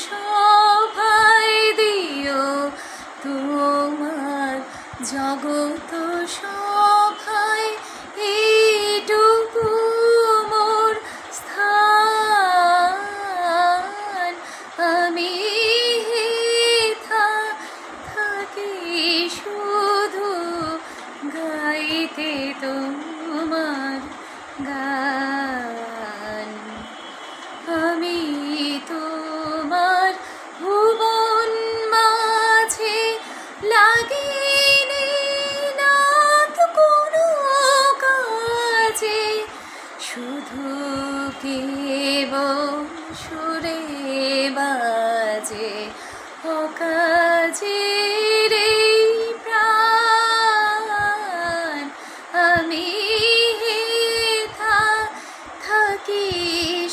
সভায় দিও তোমার জগত সভায় এইটুকু মোর স্থান। আমি থাকি শুধু গাইতে তোমার গান। আমি তোমার ভুবন মাঝে লাগিনি নাথ কোনো কাজে, শুধু কেবল সুরে বাজে অকাজের এই প্রাণ। আমি থাকি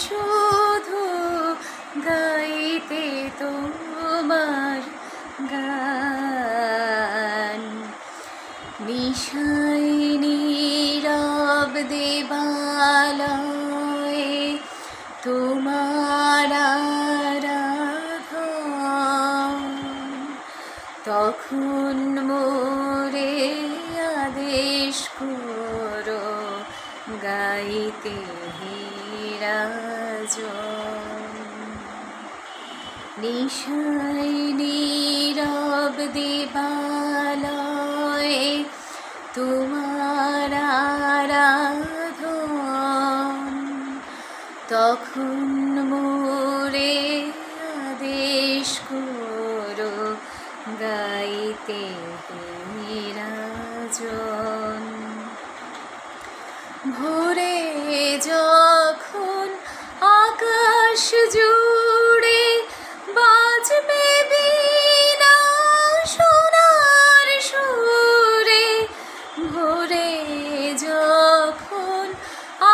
শুধু গাইতে তোমার গান। নিশায় নীরব দেবালয়ে তোমার আরাধন, তখন মোরে আদেশ করো গাইতে রাজন। নিশায় নীরব দেবালয়ে তোমার আরাধন, তখন মোরে আদেশ করো গাইতে রাজন। ভোরে যখন আকাশ জুড়ে বাজবে বীণা সোনার সুরে, ভোরে যখন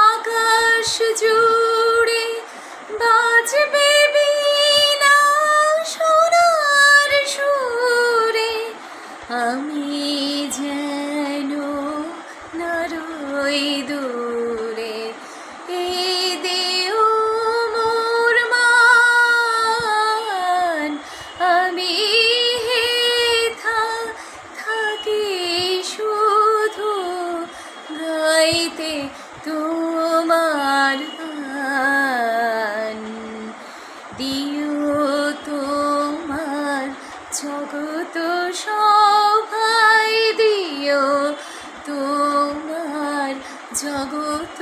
আকাশ জুড়ে বাজবে বীণা সোনার সুরে, আমি যেন না রই দূরে, এই দেও মোর মান। আমি থাকি শুধু গাইতে তোমার গান। দিও তোমার জগত সভায় দিও তোমার জগত